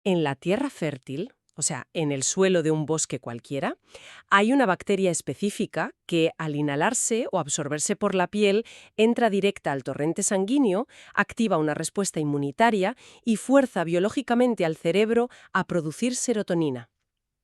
En la tierra fértil, o sea, en el suelo de un bosque cualquiera, hay una bacteria específica que, al inhalarse o absorberse por la piel, entra directa al torrente sanguíneo, activa una respuesta inmunitaria y fuerza biológicamente al cerebro a producir serotonina.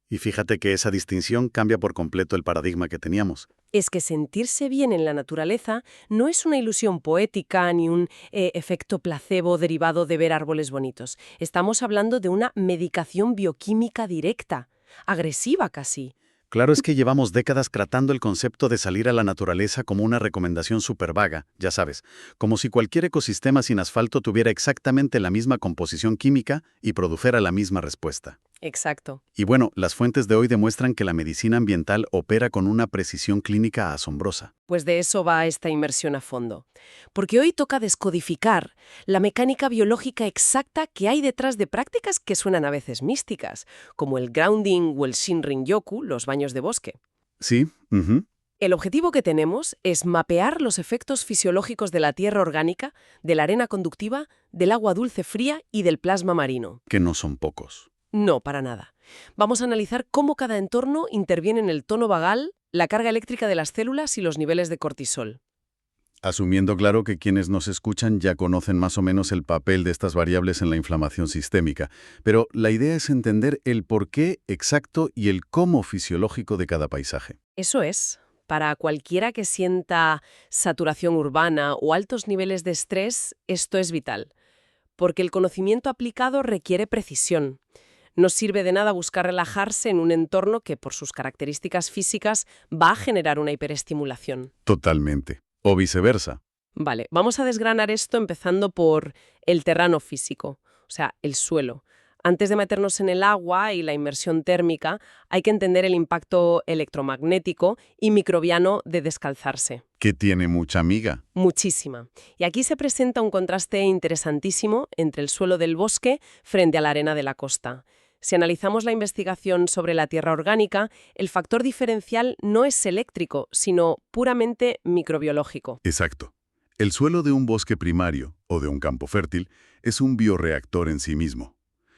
Y fíjate que esa distinción cambia por completo el paradigma que teníamos. Es que sentirse bien en la naturaleza no es una ilusión poética ni un efecto placebo derivado de ver árboles bonitos. Estamos hablando de una medicación bioquímica directa, agresiva casi. Claro es que llevamos décadas tratando el concepto de salir a la naturaleza como una recomendación súper vaga, ya sabes, como si cualquier ecosistema sin asfalto tuviera exactamente la misma composición química y produjera la misma respuesta. Exacto. Y bueno, las fuentes de hoy demuestran que la medicina ambiental opera con una precisión clínica asombrosa. Pues de eso va esta inmersión a fondo. Porque hoy toca descodificar la mecánica biológica exacta que hay detrás de prácticas que suenan a veces místicas, como el grounding o el Shinrin-yoku, los baños de bosque. Sí, El objetivo que tenemos es mapear los efectos fisiológicos de la tierra orgánica, de la arena conductiva, del agua dulce fría y del plasma marino. que no son pocos. No, para nada. Vamos a analizar cómo cada entorno interviene en el tono vagal, la carga eléctrica de las células y los niveles de cortisol. Asumiendo claro que quienes nos escuchan ya conocen más o menos el papel de estas variables en la inflamación sistémica, pero la idea es entender el porqué exacto y el cómo fisiológico de cada paisaje. Eso es. Para cualquiera que sienta saturación urbana o altos niveles de estrés, esto es vital, porque el conocimiento aplicado requiere precisión. No sirve de nada buscar relajarse en un entorno que, por sus características físicas, va a generar una hiperestimulación. Totalmente. O viceversa. Vale, vamos a desgranar esto empezando por el terreno físico, o sea, el suelo. Antes de meternos en el agua y la inmersión térmica, hay que entender el impacto electromagnético y microbiano de descalzarse. Que tiene mucha amiga. Muchísima. Y aquí se presenta un contraste interesantísimo entre el suelo del bosque frente a la arena de la costa. Si analizamos la investigación sobre la tierra orgánica, el factor diferencial no es eléctrico, sino puramente microbiológico. Exacto. El suelo de un bosque primario o de un campo fértil es un bioreactor en sí mismo.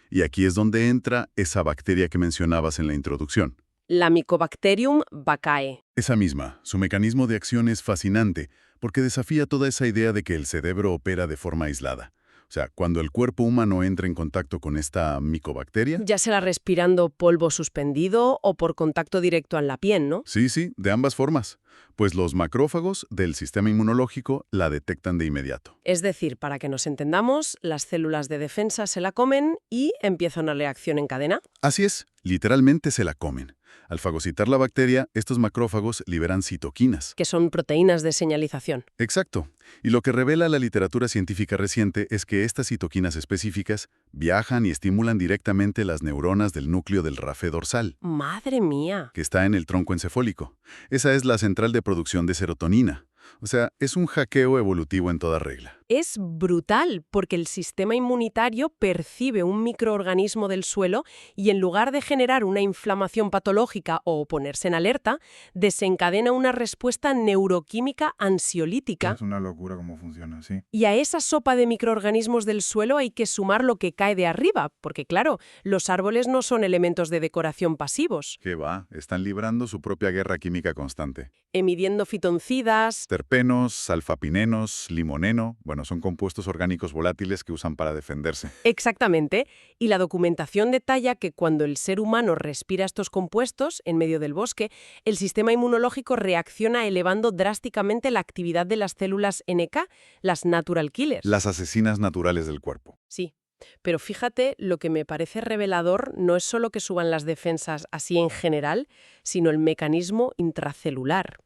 Y aquí es donde entra esa bacteria que mencionabas en la introducción. La Mycobacterium vaccae. Esa misma, su mecanismo de acción es fascinante porque desafía toda esa idea de que el cerebro opera de forma aislada. O sea, cuando el cuerpo humano entra en contacto con esta micobacteria... Ya sea respirando polvo suspendido o por contacto directo en la piel, ¿no? Sí, de ambas formas. Pues los macrófagos del sistema inmunológico la detectan de inmediato. Es decir, para que nos entendamos, las células de defensa se la comen y empieza una reacción en cadena. Así es, literalmente se la comen. Al fagocitar la bacteria, estos macrófagos liberan citoquinas. Que son proteínas de señalización. Exacto. Y lo que revela la literatura científica reciente es que estas citoquinas específicas viajan y estimulan directamente las neuronas del núcleo del rafe dorsal, ¡Madre mía! que está en el tronco encefálico. Esa es la central de producción de serotonina. O sea, es un hackeo evolutivo en toda regla. Es brutal porque el sistema inmunitario percibe un microorganismo del suelo y en lugar de generar una inflamación patológica o ponerse en alerta, desencadena una respuesta neuroquímica ansiolítica. Es una locura cómo funciona, sí. Y a esa sopa de microorganismos del suelo hay que sumar lo que cae de arriba, porque claro, los árboles no son elementos de decoración pasivos. ¿Qué va? Están librando su propia guerra química constante. Emitiendo fitoncidas. Terpenos, alfapinenos, limoneno, bueno, son compuestos orgánicos volátiles que usan para defenderse. Exactamente. Y la documentación detalla que cuando el ser humano respira estos compuestos en medio del bosque, el sistema inmunológico reacciona elevando drásticamente la actividad de las células NK, las natural killers. Las asesinas naturales del cuerpo. Sí. Pero fíjate, lo que me parece revelador no es solo que suban las defensas así en general, sino el mecanismo intracelular.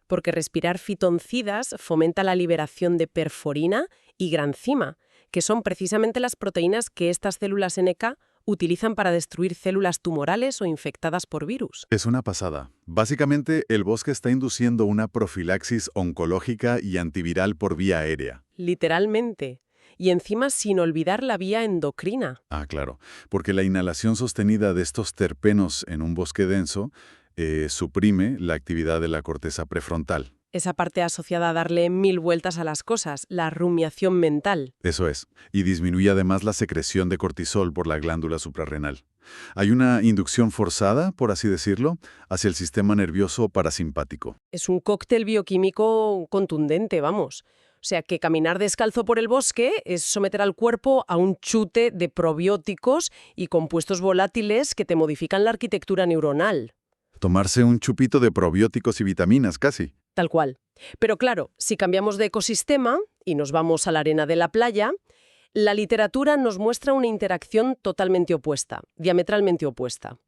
Porque respirar fitoncidas fomenta la liberación de perforina y granzima, que son precisamente las proteínas que estas células NK utilizan para destruir células tumorales o infectadas por virus. Es una pasada. Básicamente, el bosque está induciendo una profilaxis oncológica y antiviral por vía aérea. Literalmente. Y encima sin olvidar la vía endocrina. Ah, claro, porque la inhalación sostenida de estos terpenos en un bosque denso suprime la actividad de la corteza prefrontal, esa parte asociada a darle 1000 vueltas a las cosas, la rumiación mental. Eso es. Y disminuye además la secreción de cortisol por la glándula suprarrenal. Hay una inducción forzada, por así decirlo, hacia el sistema nervioso parasimpático. Es un cóctel bioquímico contundente, vamos. O sea, que caminar descalzo por el bosque es someter al cuerpo a un chute de probióticos y compuestos volátiles que te modifican la arquitectura neuronal. Tomarse un chupito de probióticos y vitaminas, casi. Tal cual. Pero claro, si cambiamos de ecosistema y nos vamos a la arena de la playa, la literatura nos muestra una interacción totalmente opuesta, diametralmente opuesta.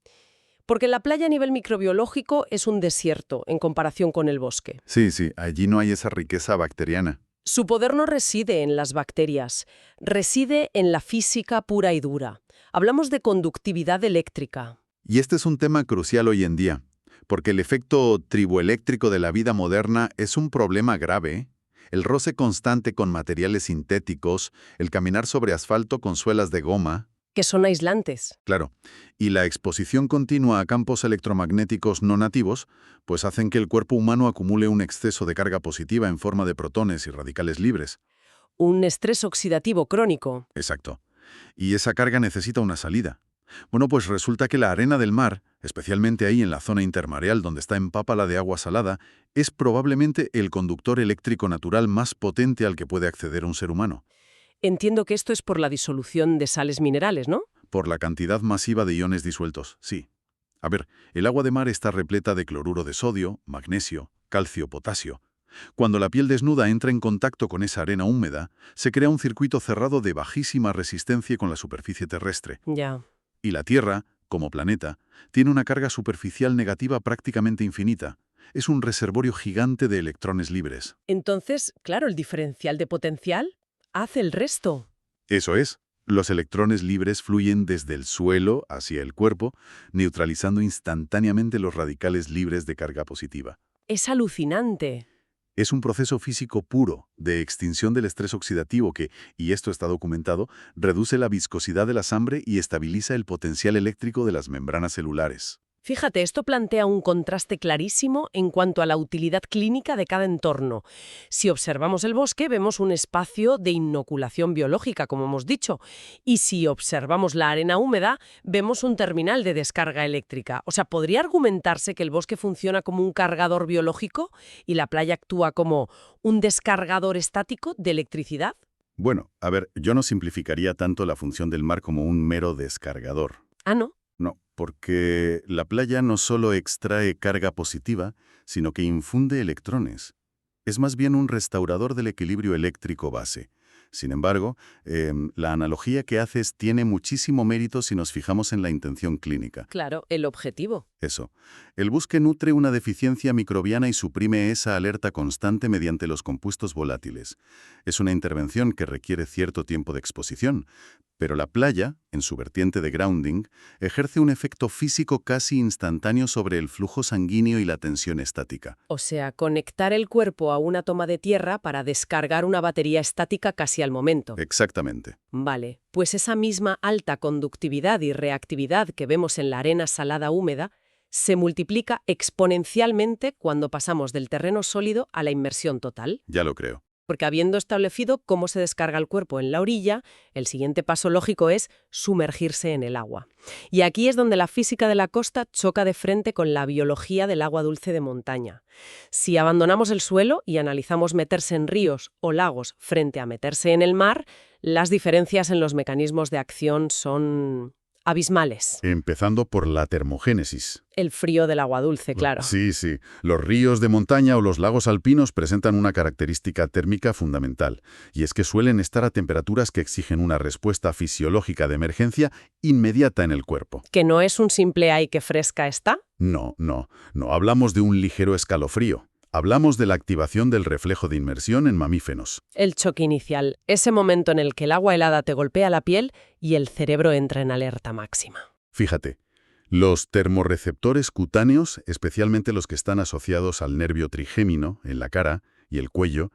Porque la playa a nivel microbiológico es un desierto en comparación con el bosque. Sí, allí no hay esa riqueza bacteriana. Su poder no reside en las bacterias, reside en la física pura y dura. Hablamos de conductividad eléctrica. Y este es un tema crucial hoy en día, porque el efecto triboeléctrico de la vida moderna es un problema grave. El roce constante con materiales sintéticos, el caminar sobre asfalto con suelas de goma. Que son aislantes. Claro, y la exposición continua a campos electromagnéticos no nativos, pues hacen que el cuerpo humano acumule un exceso de carga positiva en forma de protones y radicales libres. Un estrés oxidativo crónico. Exacto. Y esa carga necesita una salida. Bueno, pues resulta que la arena del mar, especialmente ahí en la zona intermareal donde está empápala de agua salada, es probablemente el conductor eléctrico natural más potente al que puede acceder un ser humano. Entiendo que esto es por la disolución de sales minerales, ¿no? Por la cantidad masiva de iones disueltos, sí. A ver, el agua de mar está repleta de cloruro de sodio, magnesio, calcio, potasio. Cuando la piel desnuda entra en contacto con esa arena húmeda, se crea un circuito cerrado de bajísima resistencia con la superficie terrestre. Ya. Y la Tierra, como planeta, tiene una carga superficial negativa prácticamente infinita. Es un reservorio gigante de electrones libres. Entonces, claro, el diferencial de potencial hace el resto. Eso es. Los electrones libres fluyen desde el suelo hacia el cuerpo, neutralizando instantáneamente los radicales libres de carga positiva. Es alucinante. Es un proceso físico puro, de extinción del estrés oxidativo que, y esto está documentado, reduce la viscosidad de la sangre y estabiliza el potencial eléctrico de las membranas celulares. Fíjate, esto plantea un contraste clarísimo en cuanto a la utilidad clínica de cada entorno. Si observamos el bosque, vemos un espacio de inoculación biológica, como hemos dicho. Y si observamos la arena húmeda, vemos un terminal de descarga eléctrica. O sea, ¿podría argumentarse que el bosque funciona como un cargador biológico y la playa actúa como un descargador estático de electricidad? Bueno, a ver, yo no simplificaría tanto la función del mar como un mero descargador. Ah, ¿no? No, porque la playa no solo extrae carga positiva, sino que infunde electrones. Es más bien un restaurador del equilibrio eléctrico base. Sin embargo, la analogía que haces tiene muchísimo mérito si nos fijamos en la intención clínica. Claro, el objetivo. Eso. El bosque nutre una deficiencia microbiana y suprime esa alerta constante mediante los compuestos volátiles. Es una intervención que requiere cierto tiempo de exposición, pero la playa, en su vertiente de grounding, ejerce un efecto físico casi instantáneo sobre el flujo sanguíneo y la tensión estática. O sea, conectar el cuerpo a una toma de tierra para descargar una batería estática casi al momento. Exactamente. Vale, pues esa misma alta conductividad y reactividad que vemos en la arena salada húmeda se multiplica exponencialmente cuando pasamos del terreno sólido a la inmersión total. Ya lo creo. Porque habiendo establecido cómo se descarga el cuerpo en la orilla, el siguiente paso lógico es sumergirse en el agua. Y aquí es donde la física de la costa choca de frente con la biología del agua dulce de montaña. Si abandonamos el suelo y analizamos meterse en ríos o lagos frente a meterse en el mar, las diferencias en los mecanismos de acción son abismales. Empezando por la termogénesis. El frío del agua dulce, claro. Sí. Los ríos de montaña o los lagos alpinos presentan una característica térmica fundamental, y es que suelen estar a temperaturas que exigen una respuesta fisiológica de emergencia inmediata en el cuerpo. ¿Que no es un simple ¡ay, qué fresca está! No hablamos de un ligero escalofrío. Hablamos de la activación del reflejo de inmersión en mamíferos. El choque inicial, ese momento en el que el agua helada te golpea la piel y el cerebro entra en alerta máxima. Fíjate, los termorreceptores cutáneos, especialmente los que están asociados al nervio trigémino en la cara y el cuello,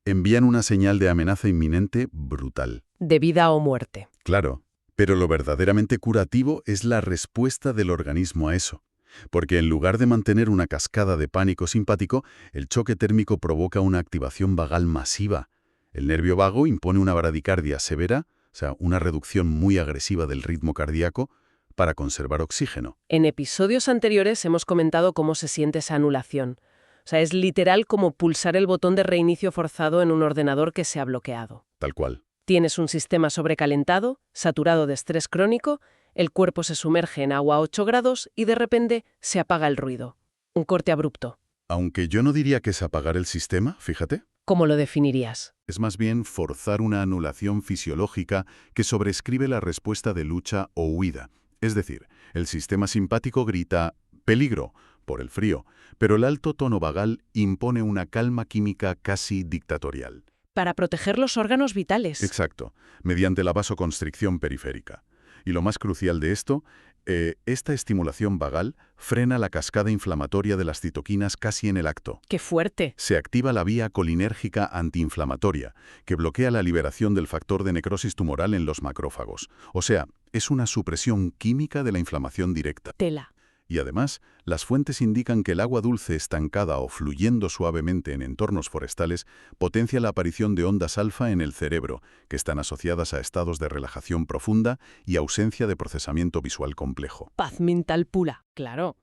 envían una señal de amenaza inminente brutal. De vida o muerte. Claro, pero lo verdaderamente curativo es la respuesta del organismo a eso. porque en lugar de mantener una cascada de pánico simpático, el choque térmico provoca una activación vagal masiva. El nervio vago impone una bradicardia severa, o sea, una reducción muy agresiva del ritmo cardíaco, para conservar oxígeno. En episodios anteriores hemos comentado cómo se siente esa anulación. O sea, es literal como pulsar el botón de reinicio forzado en un ordenador que se ha bloqueado. Tal cual. Tienes un sistema sobrecalentado, saturado de estrés crónico, el cuerpo se sumerge en agua a 8 grados y de repente se apaga el ruido. Un corte abrupto. Aunque yo no diría que es apagar el sistema, fíjate. ¿Cómo lo definirías? Es más bien forzar una anulación fisiológica que sobrescribe la respuesta de lucha o huida. Es decir, el sistema simpático grita «peligro» por el frío, pero el alto tono vagal impone una calma química casi dictatorial. Para proteger los órganos vitales. Exacto, mediante la vasoconstricción periférica. Y lo más crucial de esto, esta estimulación vagal frena la cascada inflamatoria de las citoquinas casi en el acto. ¡Qué fuerte! Se activa la vía colinérgica antiinflamatoria, que bloquea la liberación del factor de necrosis tumoral en los macrófagos. O sea, es una supresión química de la inflamación directa. Tela. Y además, las fuentes indican que el agua dulce estancada o fluyendo suavemente en entornos forestales potencia la aparición de ondas alfa en el cerebro, que están asociadas a estados de relajación profunda y ausencia de procesamiento visual complejo. Paz mental pura, claro.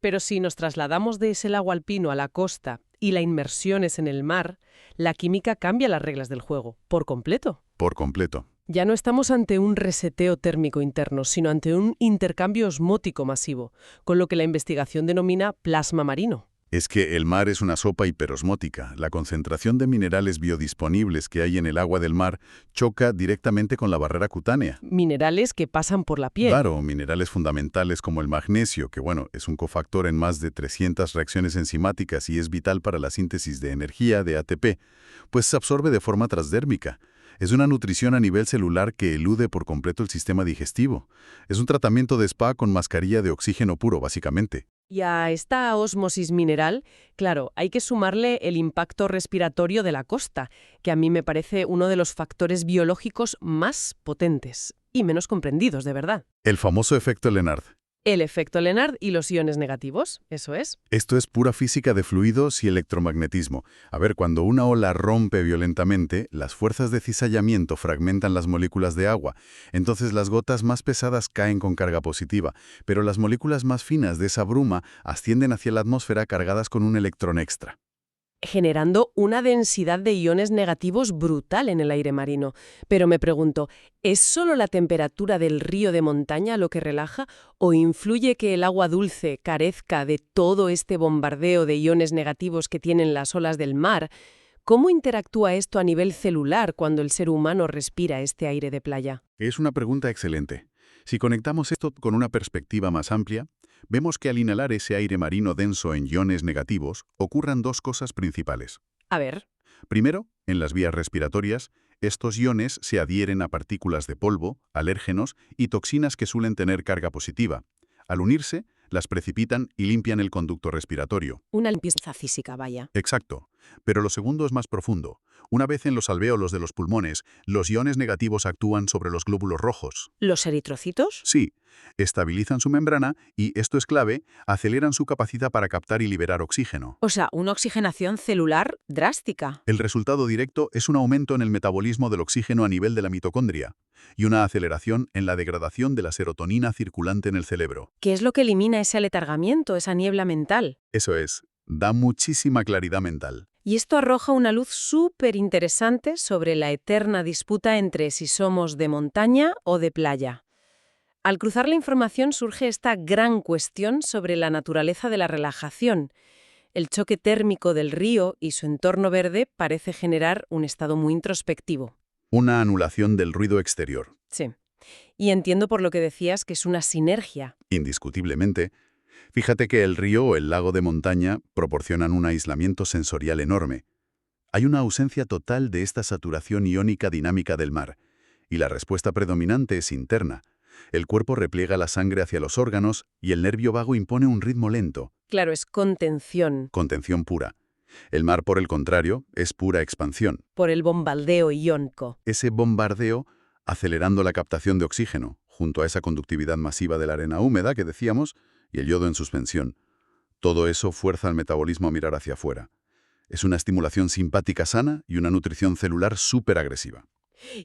Pero si nos trasladamos de ese lago alpino a la costa y la inmersión es en el mar, la química cambia las reglas del juego, por completo. Por completo. Ya no estamos ante un reseteo térmico interno, sino ante un intercambio osmótico masivo, con lo que la investigación denomina plasma marino. Es que el mar es una sopa hiperosmótica. La concentración de minerales biodisponibles que hay en el agua del mar choca directamente con la barrera cutánea. Minerales que pasan por la piel. Claro, minerales fundamentales como el magnesio, que es un cofactor en más de 300 reacciones enzimáticas y es vital para la síntesis de energía de ATP, pues se absorbe de forma transdérmica. Es una nutrición a nivel celular que elude por completo el sistema digestivo. Es un tratamiento de spa con mascarilla de oxígeno puro, básicamente. Y a esta ósmosis mineral, claro, hay que sumarle el impacto respiratorio de la costa, que a mí me parece uno de los factores biológicos más potentes y menos comprendidos, de verdad. El famoso efecto Lennard. El efecto Lennard y los iones negativos, eso es. Esto es pura física de fluidos y electromagnetismo. A ver, cuando una ola rompe violentamente, las fuerzas de cizallamiento fragmentan las moléculas de agua. Entonces las gotas más pesadas caen con carga positiva, pero las moléculas más finas de esa bruma ascienden hacia la atmósfera cargadas con un electrón extra, generando una densidad de iones negativos brutal en el aire marino. Pero me pregunto, ¿es solo la temperatura del río de montaña lo que relaja o influye que el agua dulce carezca de todo este bombardeo de iones negativos que tienen las olas del mar? ¿Cómo interactúa esto a nivel celular cuando el ser humano respira este aire de playa? Es una pregunta excelente. Si conectamos esto con una perspectiva más amplia, vemos que al inhalar ese aire marino denso en iones negativos, ocurran dos cosas principales. A ver. Primero, en las vías respiratorias, estos iones se adhieren a partículas de polvo, alérgenos y toxinas que suelen tener carga positiva. Al unirse, las precipitan y limpian el conducto respiratorio. Una limpieza física, vaya. Exacto. Pero lo segundo es más profundo. Una vez en los alvéolos de los pulmones, los iones negativos actúan sobre los glóbulos rojos. ¿Los eritrocitos? Sí, estabilizan su membrana y, esto es clave, aceleran su capacidad para captar y liberar oxígeno. O sea, una oxigenación celular drástica. El resultado directo es un aumento en el metabolismo del oxígeno a nivel de la mitocondria y una aceleración en la degradación de la serotonina circulante en el cerebro. ¿Qué es lo que elimina ese aletargamiento, esa niebla mental? Eso es, da muchísima claridad mental. Y esto arroja una luz súper interesante sobre la eterna disputa entre si somos de montaña o de playa. Al cruzar la información surge esta gran cuestión sobre la naturaleza de la relajación. El choque térmico del río y su entorno verde parece generar un estado muy introspectivo. Una anulación del ruido exterior. Sí. Y entiendo por lo que decías que es una sinergia. Indiscutiblemente. Fíjate que el río o el lago de montaña proporcionan un aislamiento sensorial enorme. Hay una ausencia total de esta saturación iónica dinámica del mar, y la respuesta predominante es interna. El cuerpo repliega la sangre hacia los órganos y el nervio vago impone un ritmo lento. Claro, es contención. Contención pura. El mar, por el contrario, es pura expansión. Por el bombardeo iónico. Ese bombardeo acelerando la captación de oxígeno, junto a esa conductividad masiva de la arena húmeda que decíamos, y el yodo en suspensión. Todo eso fuerza al metabolismo a mirar hacia afuera. Es una estimulación simpática sana y una nutrición celular súper agresiva.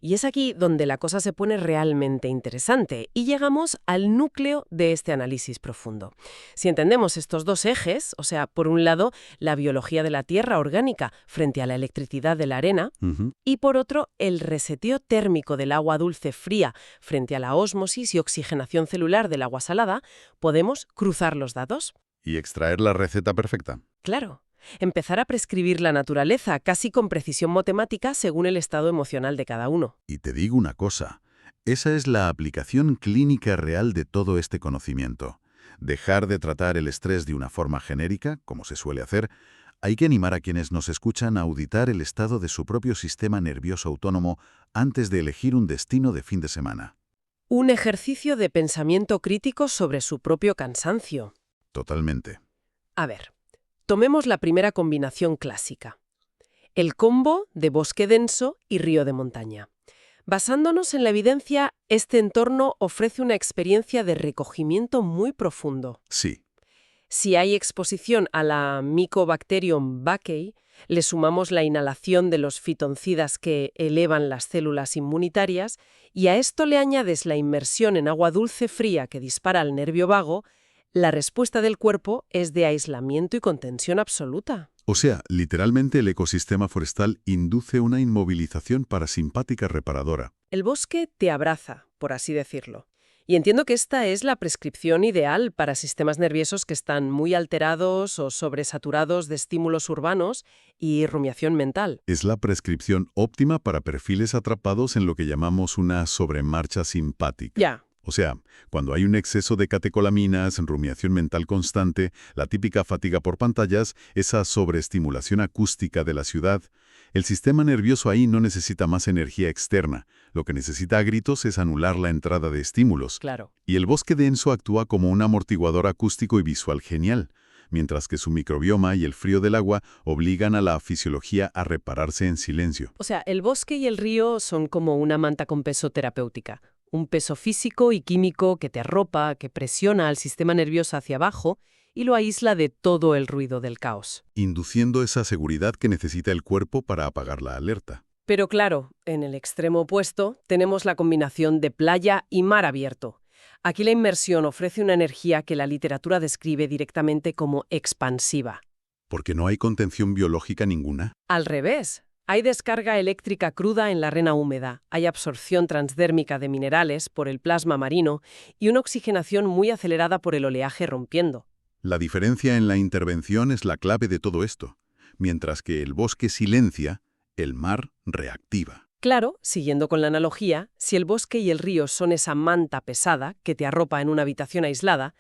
Y es aquí donde la cosa se pone realmente interesante y llegamos al núcleo de este análisis profundo. Si entendemos estos dos ejes, o sea, por un lado, la biología de la tierra orgánica frente a la electricidad de la arena, y por otro, el reseteo térmico del agua dulce fría frente a la ósmosis y oxigenación celular del agua salada, podemos cruzar los datos. ¿Y extraer la receta perfecta? Claro. Empezar a prescribir la naturaleza casi con precisión matemática según el estado emocional de cada uno. Y te digo una cosa, esa es la aplicación clínica real de todo este conocimiento. Dejar de tratar el estrés de una forma genérica, como se suele hacer. Hay que animar a quienes nos escuchan a auditar el estado de su propio sistema nervioso autónomo antes de elegir un destino de fin de semana. Un ejercicio de pensamiento crítico sobre su propio cansancio. Totalmente. A ver, tomemos la primera combinación clásica. El combo de bosque denso y río de montaña. Basándonos en la evidencia, este entorno ofrece una experiencia de recogimiento muy profundo. Sí. Si hay exposición a la Mycobacterium vaccae, le sumamos la inhalación de los fitoncidas que elevan las células inmunitarias y a esto le añades la inmersión en agua dulce fría que dispara al nervio vago, la respuesta del cuerpo es de aislamiento y contención absoluta. O sea, literalmente el ecosistema forestal induce una inmovilización parasimpática reparadora. El bosque te abraza, por así decirlo. Y entiendo que esta es la prescripción ideal para sistemas nerviosos que están muy alterados o sobresaturados de estímulos urbanos y rumiación mental. Es la prescripción óptima para perfiles atrapados en lo que llamamos una sobremarcha simpática. Ya. O sea, cuando hay un exceso de catecolaminas, rumiación mental constante, la típica fatiga por pantallas, esa sobreestimulación acústica de la ciudad, el sistema nervioso ahí no necesita más energía externa. Lo que necesita a gritos es anular la entrada de estímulos. Claro. Y el bosque denso actúa como un amortiguador acústico y visual genial, mientras que su microbioma y el frío del agua obligan a la fisiología a repararse en silencio. O sea, el bosque y el río son como una manta con peso terapéutica. Un peso físico y químico que te arropa, que presiona al sistema nervioso hacia abajo y lo aísla de todo el ruido del caos. Induciendo esa seguridad que necesita el cuerpo para apagar la alerta. Pero claro, en el extremo opuesto tenemos la combinación de playa y mar abierto. Aquí la inmersión ofrece una energía que la literatura describe directamente como expansiva. ¿Porque no hay contención biológica ninguna? Al revés. Hay descarga eléctrica cruda en la arena húmeda, hay absorción transdérmica de minerales por el plasma marino y una oxigenación muy acelerada por el oleaje rompiendo. La diferencia en la intervención es la clave de todo esto. Mientras que el bosque silencia, el mar reactiva. Claro, siguiendo con la analogía, si el bosque y el río son esa manta pesada que te arropa en una habitación aislada,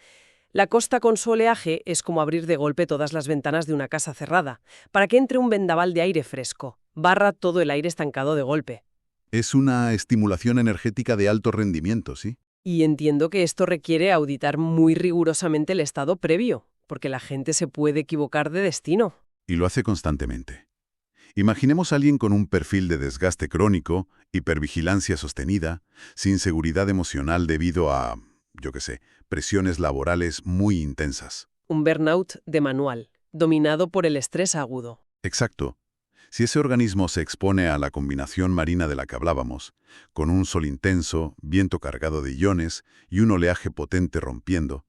la costa con su oleaje es como abrir de golpe todas las ventanas de una casa cerrada, para que entre un vendaval de aire fresco, barra todo el aire estancado de golpe. Es una estimulación energética de alto rendimiento, ¿sí? Y entiendo que esto requiere auditar muy rigurosamente el estado previo, porque la gente se puede equivocar de destino. Y lo hace constantemente. Imaginemos a alguien con un perfil de desgaste crónico, hipervigilancia sostenida, sin seguridad emocional debido a, presiones laborales muy intensas. Un burnout de manual, dominado por el estrés agudo. Exacto. Si ese organismo se expone a la combinación marina de la que hablábamos, con un sol intenso, viento cargado de iones y un oleaje potente rompiendo,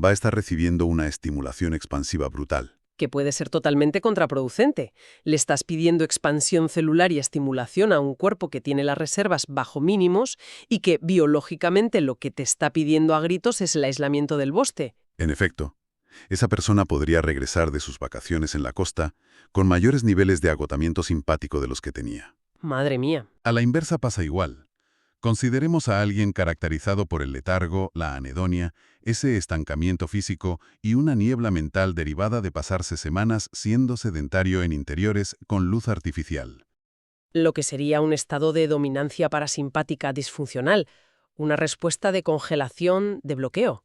va a estar recibiendo una estimulación expansiva brutal. Que puede ser totalmente contraproducente. Le estás pidiendo expansión celular y estimulación a un cuerpo que tiene las reservas bajo mínimos y que biológicamente lo que te está pidiendo a gritos es el aislamiento del bosque. En efecto, esa persona podría regresar de sus vacaciones en la costa con mayores niveles de agotamiento simpático de los que tenía. Madre mía. A la inversa pasa igual. Consideremos a alguien caracterizado por el letargo, la anedonia, ese estancamiento físico y una niebla mental derivada de pasarse semanas siendo sedentario en interiores con luz artificial. Lo que sería un estado de dominancia parasimpática disfuncional, una respuesta de congelación, de bloqueo.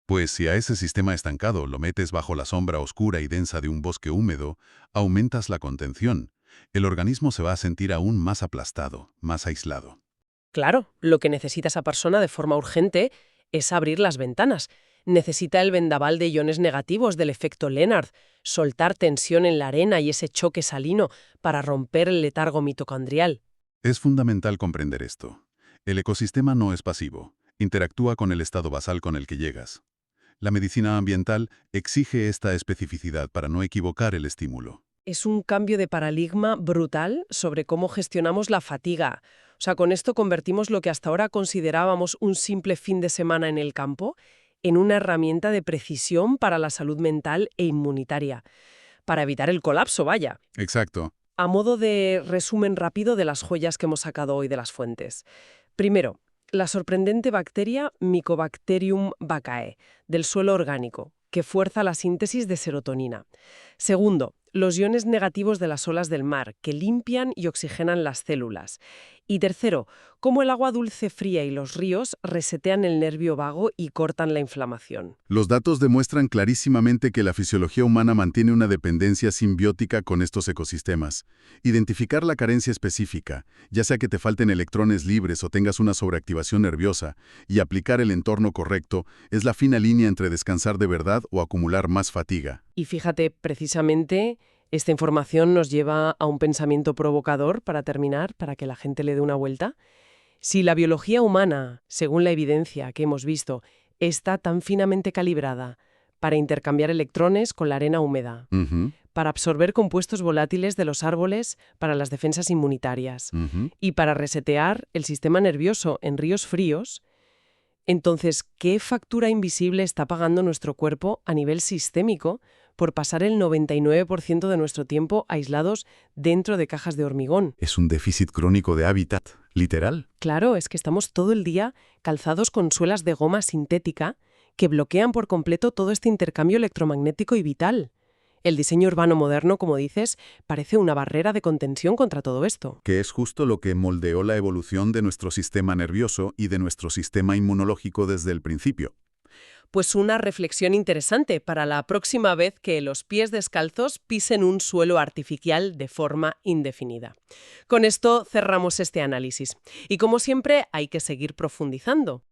Pues si a ese sistema estancado lo metes bajo la sombra oscura y densa de un bosque húmedo, aumentas la contención. El organismo se va a sentir aún más aplastado, más aislado. Claro, lo que necesita esa persona de forma urgente es abrir las ventanas, Necesita el vendaval de iones negativos del efecto Lennard, soltar tensión en la arena y ese choque salino para romper el letargo mitocondrial. Es fundamental comprender esto. El ecosistema no es pasivo, interactúa con el estado basal con el que llegas. La medicina ambiental exige esta especificidad para no equivocar el estímulo. Es un cambio de paradigma brutal sobre cómo gestionamos la fatiga. O sea, con esto convertimos lo que hasta ahora considerábamos un simple fin de semana en el campo en una herramienta de precisión para la salud mental e inmunitaria. Para evitar el colapso, vaya. Exacto. A modo de resumen rápido de las joyas que hemos sacado hoy de las fuentes. Primero, la sorprendente bacteria Mycobacterium vaccae, del suelo orgánico, que fuerza la síntesis de serotonina. Segundo, los iones negativos de las olas del mar, que limpian y oxigenan las células. Y tercero, cómo el agua dulce fría y los ríos resetean el nervio vago y cortan la inflamación. Los datos demuestran clarísimamente que la fisiología humana mantiene una dependencia simbiótica con estos ecosistemas. Identificar la carencia específica, ya sea que te falten electrones libres o tengas una sobreactivación nerviosa, y aplicar el entorno correcto, es la fina línea entre descansar de verdad o acumular más fatiga. Y fíjate, precisamente, esta información nos lleva a un pensamiento provocador para terminar, para que la gente le dé una vuelta. Si la biología humana, según la evidencia que hemos visto, está tan finamente calibrada para intercambiar electrones con la arena húmeda, para absorber compuestos volátiles de los árboles para las defensas inmunitarias y para resetear el sistema nervioso en ríos fríos, entonces, ¿qué factura invisible está pagando nuestro cuerpo a nivel sistémico por pasar el 99% de nuestro tiempo aislados dentro de cajas de hormigón? Es un déficit crónico de hábitat, literal. Claro, es que estamos todo el día calzados con suelas de goma sintética que bloquean por completo todo este intercambio electromagnético y vital. El diseño urbano moderno, como dices, parece una barrera de contención contra todo esto. Que es justo lo que moldeó la evolución de nuestro sistema nervioso y de nuestro sistema inmunológico desde el principio. Pues una reflexión interesante para la próxima vez que los pies descalzos pisen un suelo artificial de forma indefinida. Con esto cerramos este análisis. Y como siempre, hay que seguir profundizando.